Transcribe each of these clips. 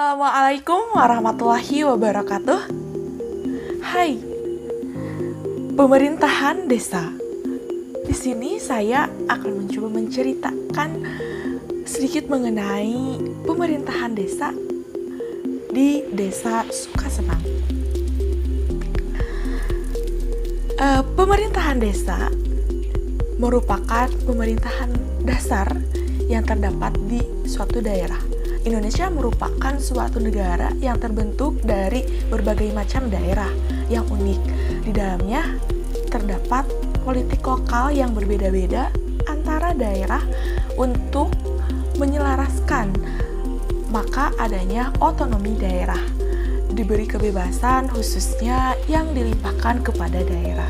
Assalamualaikum warahmatullahi wabarakatuh. Hai, pemerintahan desa. Di sini saya akan mencoba menceritakan sedikit mengenai pemerintahan desa di Desa Sukasenang. Pemerintahan desa merupakan pemerintahan dasar yang terdapat di suatu daerah. Indonesia merupakan suatu negara yang terbentuk dari berbagai macam daerah yang unik. Di dalamnya terdapat politik lokal yang berbeda-beda antara daerah untuk menyelaraskan, maka adanya otonomi daerah. Diberi kebebasan khususnya yang dilimpahkan kepada daerah.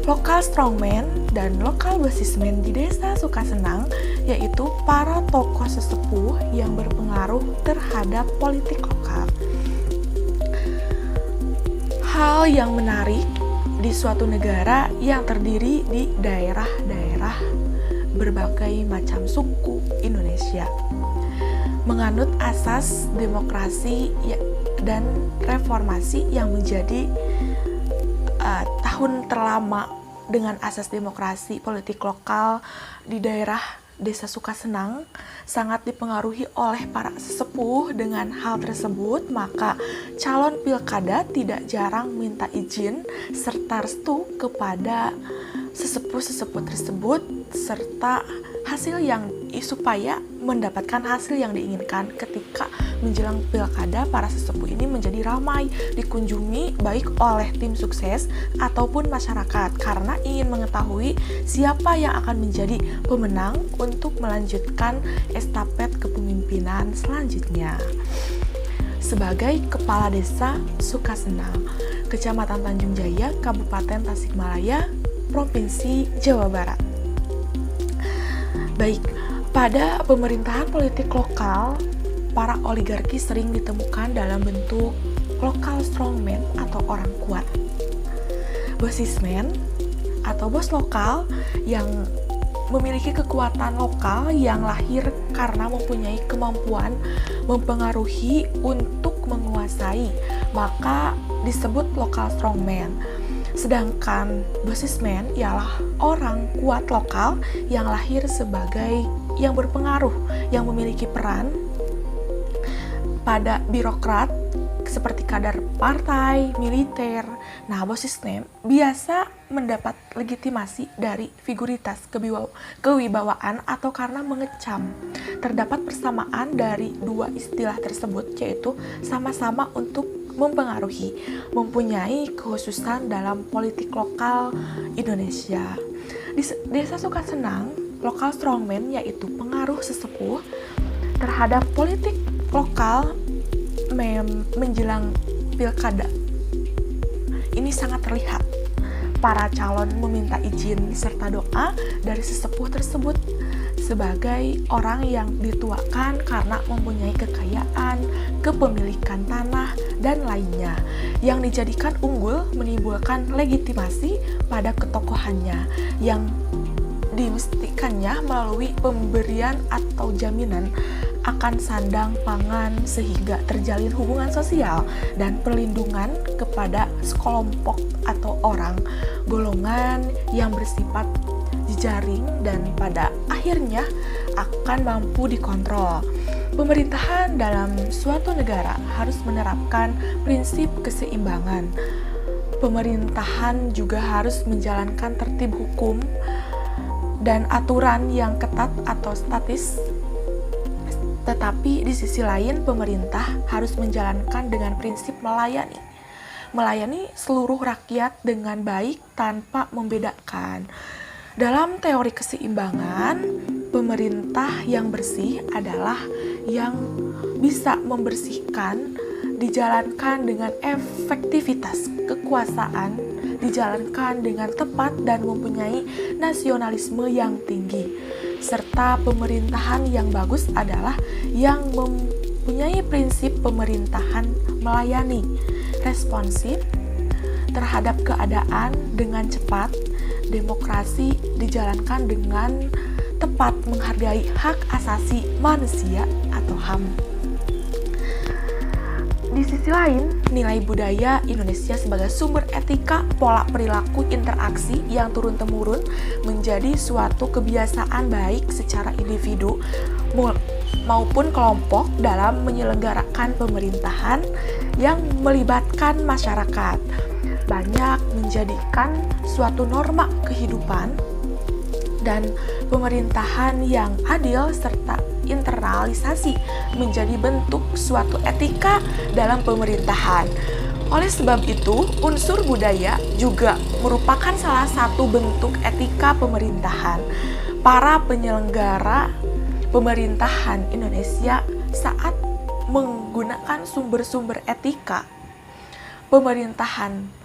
Lokal strongman dan lokal basisman di Desa Sukasenang yaitu para tokoh sesepuh yang berpengaruh terhadap politik lokal. Hal yang menarik di suatu negara yang terdiri di daerah-daerah berbagai macam suku Indonesia menganut asas demokrasi dan reformasi yang menjadi tahun terlama dengan asas demokrasi politik lokal di daerah Desa Sukasenang sangat dipengaruhi oleh para sesepuh. Dengan hal tersebut, maka calon pilkada tidak jarang minta izin serta restu kepada sesepuh-sesepuh tersebut serta hasil yang supaya mendapatkan hasil yang diinginkan. Ketika menjelang pilkada, para sesepuh ini menjadi ramai dikunjungi baik oleh tim sukses ataupun masyarakat karena ingin mengetahui siapa yang akan menjadi pemenang untuk melanjutkan estafet kepemimpinan selanjutnya. Sebagai Kepala Desa Sukasenang, Kecamatan Tanjung Jaya, Kabupaten Tasikmalaya, Provinsi Jawa Barat. Baik, pada pemerintahan politik lokal, para oligarki sering ditemukan dalam bentuk lokal strongman atau orang kuat, basisman atau bos lokal yang memiliki kekuatan lokal yang lahir karena mempunyai kemampuan mempengaruhi untuk menguasai, maka disebut lokal strongman. Sedangkan basisman ialah orang kuat lokal yang lahir sebagai yang berpengaruh, yang memiliki peran pada birokrat seperti kadar partai, militer. Nah, basisman biasa mendapat legitimasi dari figuritas kewibawaan atau karena mengecam. Terdapat persamaan dari dua istilah tersebut, yaitu sama-sama untuk mempengaruhi, mempunyai kekhususan dalam politik lokal Indonesia. Di Desa Sukasenang, lokal strongman yaitu pengaruh sesepuh terhadap politik lokal menjelang pilkada. Ini sangat terlihat. Para calon meminta izin serta doa dari sesepuh tersebut sebagai orang yang dituakan karena mempunyai kekayaan, kepemilikan tanah, dan lainnya yang dijadikan unggul, menimbulkan legitimasi pada ketokohannya yang dimestikannya melalui pemberian atau jaminan akan sandang pangan sehingga terjalin hubungan sosial dan perlindungan kepada sekelompok atau orang golongan yang bersifat jejaring dan pada akhirnya akan mampu dikontrol. Pemerintahan dalam suatu negara harus menerapkan prinsip keseimbangan. Pemerintahan juga harus menjalankan tertib hukum dan aturan yang ketat atau statis. Tetapi di sisi lain, pemerintah harus menjalankan dengan prinsip melayani seluruh rakyat dengan baik tanpa membedakan. Dalam teori keseimbangan, pemerintah yang bersih adalah yang bisa membersihkan, dijalankan dengan efektivitas, kekuasaan dijalankan dengan tepat dan mempunyai nasionalisme yang tinggi. Serta pemerintahan yang bagus adalah yang mempunyai prinsip pemerintahan melayani, responsif terhadap keadaan dengan cepat, demokrasi dijalankan dengan tepat, menghargai hak asasi manusia atau HAM. Di sisi lain, nilai budaya Indonesia sebagai sumber etika pola perilaku interaksi yang turun-temurun menjadi suatu kebiasaan baik secara individu maupun kelompok dalam menyelenggarakan pemerintahan yang melibatkan masyarakat. Banyak menjadikan suatu norma kehidupan dan pemerintahan yang adil serta internalisasi menjadi bentuk suatu etika dalam pemerintahan. Oleh sebab itu, unsur budaya juga merupakan salah satu bentuk etika pemerintahan. Para penyelenggara pemerintahan Indonesia saat menggunakan sumber-sumber etika pemerintahan.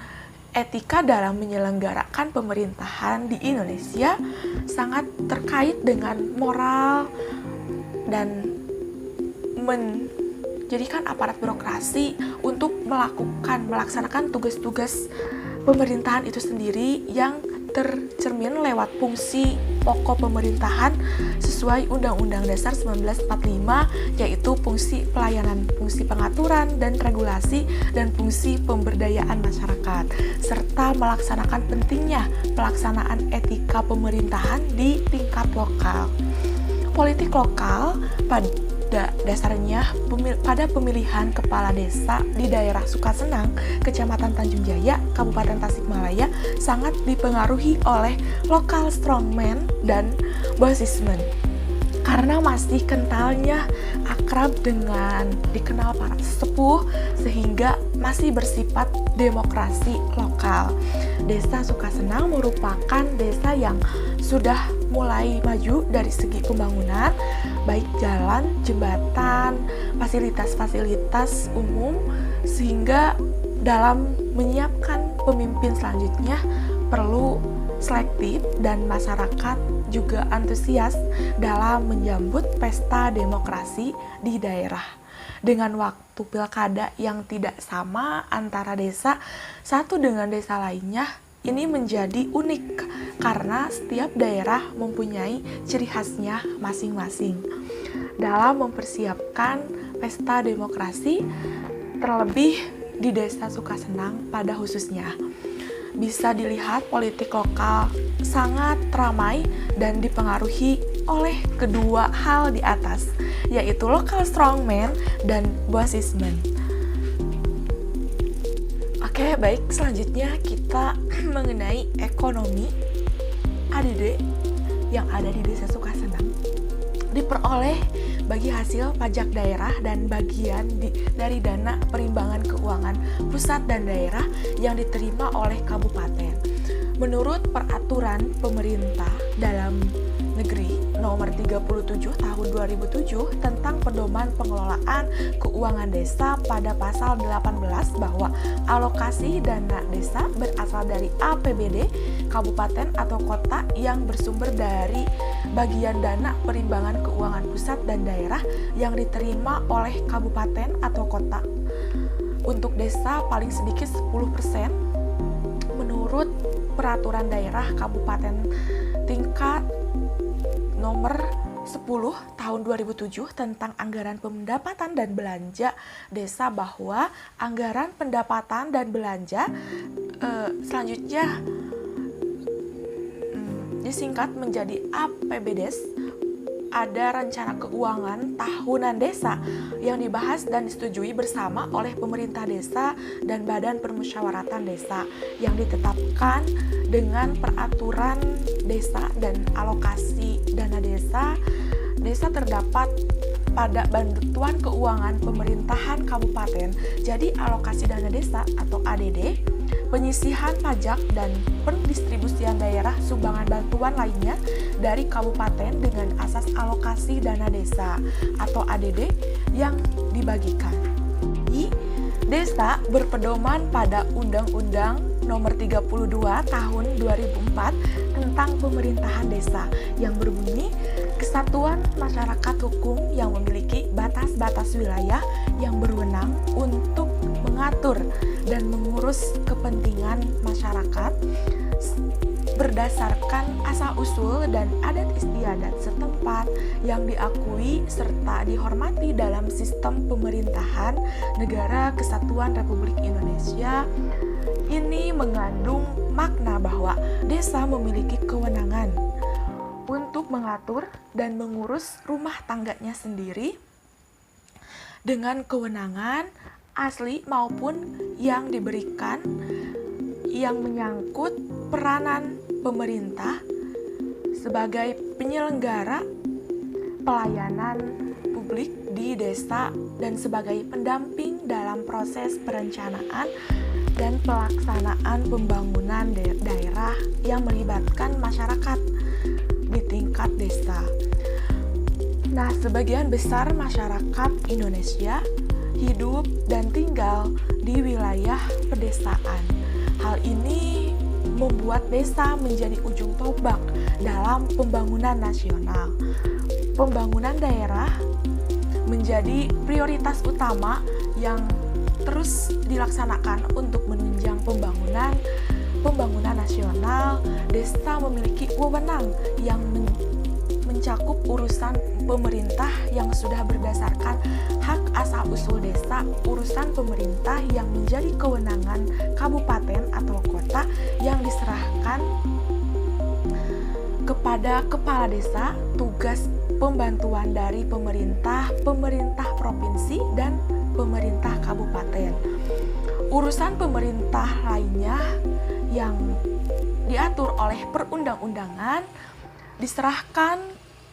Etika dalam menyelenggarakan pemerintahan di Indonesia sangat terkait dengan moral dan menjadikan aparat birokrasi untuk melaksanakan tugas-tugas pemerintahan itu sendiri yang tercermin lewat fungsi pokok pemerintahan sesuai Undang-Undang Dasar 1945, yaitu fungsi pelayanan, fungsi pengaturan dan regulasi, dan fungsi pemberdayaan masyarakat, serta melaksanakan pentingnya pelaksanaan etika pemerintahan di tingkat lokal. Politik lokal pada dasarnya pada pemilihan kepala desa di daerah Sukasenang, Kecamatan Tanjung Jaya, Kabupaten Tasikmalaya sangat dipengaruhi oleh lokal strongman dan bosismen. Karena masih kentalnya akrab dengan dikenal para sesepuh sehingga masih bersifat demokrasi lokal. Desa Sukasenang merupakan desa yang sudah mulai maju dari segi pembangunan, baik jalan, jembatan, fasilitas-fasilitas umum, sehingga dalam menyiapkan pemimpin selanjutnya perlu selektif dan masyarakat juga antusias dalam menyambut pesta demokrasi di daerah. Dengan waktu pilkada yang tidak sama antara desa satu dengan desa lainnya, ini menjadi unik karena setiap daerah mempunyai ciri khasnya masing-masing. Dalam mempersiapkan pesta demokrasi, terlebih di desa Sukasenang pada khususnya, bisa dilihat politik lokal sangat ramai dan dipengaruhi oleh kedua hal di atas, yaitu local strongman dan bosismen. Oke, baik, selanjutnya kita mengenai ekonomi ADD yang ada di desa Sukasenang. Diperoleh bagi hasil pajak daerah dan bagian dari dana perimbangan keuangan pusat dan daerah yang diterima oleh kabupaten. Menurut peraturan pemerintah dalam negeri nomor 37 tahun 2007 tentang pedoman pengelolaan keuangan desa pada pasal 18 bahwa alokasi dana desa berasal dari APBD kabupaten atau kota yang bersumber dari bagian dana perimbangan keuangan pusat dan daerah yang diterima oleh kabupaten atau kota. Untuk desa paling sedikit 10% menurut peraturan daerah kabupaten tingkat nomor 10 tahun 2007 tentang anggaran pendapatan dan belanja desa, bahwa anggaran pendapatan dan belanja selanjutnya disingkat menjadi APBDes. Ada rencana keuangan tahunan desa yang dibahas dan disetujui bersama oleh pemerintah desa dan badan permusyawaratan desa yang ditetapkan dengan peraturan desa dan alokasi dana desa. Desa terdapat pada bantuan keuangan pemerintahan kabupaten. Jadi alokasi dana desa atau ADD, penyisihan pajak dan pendistribusian daerah sumbangan bantuan lainnya dari kabupaten dengan asas alokasi dana desa atau ADD yang dibagikan. Desa berpedoman pada Undang-Undang nomor 32 tahun 2004 tentang pemerintahan desa yang berbunyi kesatuan masyarakat hukum yang memiliki batas-batas wilayah yang berwenang untuk mengatur dan mengurus kepentingan masyarakat berdasarkan asal-usul dan adat istiadat setempat yang diakui serta dihormati dalam sistem pemerintahan Negara Kesatuan Republik Indonesia. Ini mengandung makna bahwa desa memiliki kewenangan untuk mengatur dan mengurus rumah tangganya sendiri dengan kewenangan asli maupun yang diberikan yang menyangkut peranan pemerintah sebagai penyelenggara pelayanan publik di desa dan sebagai pendamping dalam proses perencanaan dan pelaksanaan pembangunan daerah yang melibatkan masyarakat di tingkat desa. Nah, sebagian besar masyarakat Indonesia hidup dan tinggal di wilayah pedesaan. Hal ini membuat desa menjadi ujung tombak dalam pembangunan nasional. Pembangunan daerah menjadi prioritas utama yang terus dilaksanakan untuk menunjang pembangunan nasional. Desa memiliki wewenang yang mencakup urusan pemerintah yang sudah berdasarkan hak asal-usul desa, urusan pemerintah yang menjadi kewenangan kabupaten atau kota yang diserahkan kepada kepala desa, tugas pembantuan dari pemerintah provinsi, dan pemerintah kabupaten. Urusan pemerintah lainnya yang diatur oleh perundang-undangan diserahkan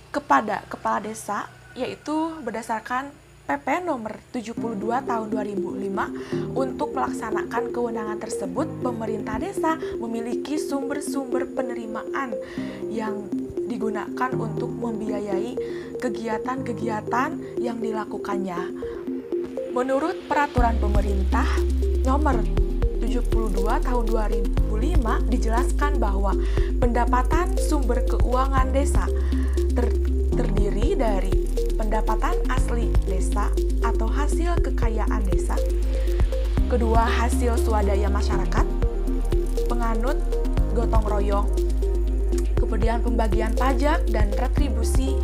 kepada kepala desa, yaitu berdasarkan PP nomor 72 tahun 2005. Untuk melaksanakan kewenangan tersebut, pemerintah desa memiliki sumber-sumber penerimaan yang digunakan untuk membiayai kegiatan-kegiatan yang dilakukannya. Menurut peraturan pemerintah nomor 72 tahun 2005 dijelaskan bahwa pendapatan sumber keuangan desa terdiri dari pendapatan asli desa atau hasil kekayaan desa, kedua hasil swadaya masyarakat, penganut gotong royong, kemudian pembagian pajak dan retribusi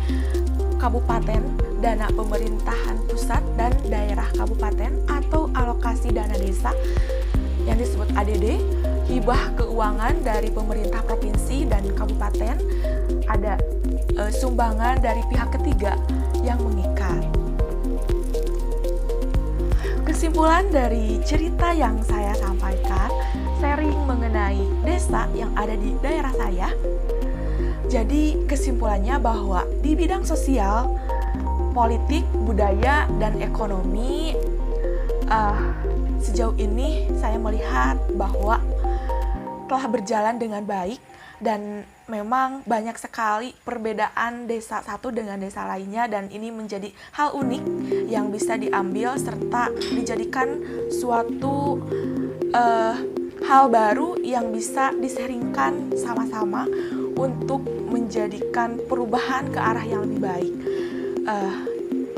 kabupaten, dana pemerintahan pusat dan daerah kabupaten atau alokasi dana desa yang disebut ADD, hibah keuangan dari pemerintah provinsi dan kabupaten, ada sumbangan dari pihak ketiga yang mengikat. Kesimpulan dari cerita yang saya sampaikan, sharing mengenai desa yang ada di daerah saya. Jadi kesimpulannya bahwa di bidang sosial, politik, budaya, dan ekonomi, sejauh ini saya melihat bahwa telah berjalan dengan baik dan memang banyak sekali perbedaan desa satu dengan desa lainnya, dan ini menjadi hal unik yang bisa diambil serta dijadikan suatu hal baru yang bisa diseringkan sama-sama untuk menjadikan perubahan ke arah yang lebih baik.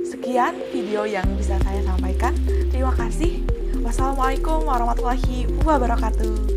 Sekian video yang bisa saya sampaikan. Terima kasih. Wassalamualaikum warahmatullahi wabarakatuh.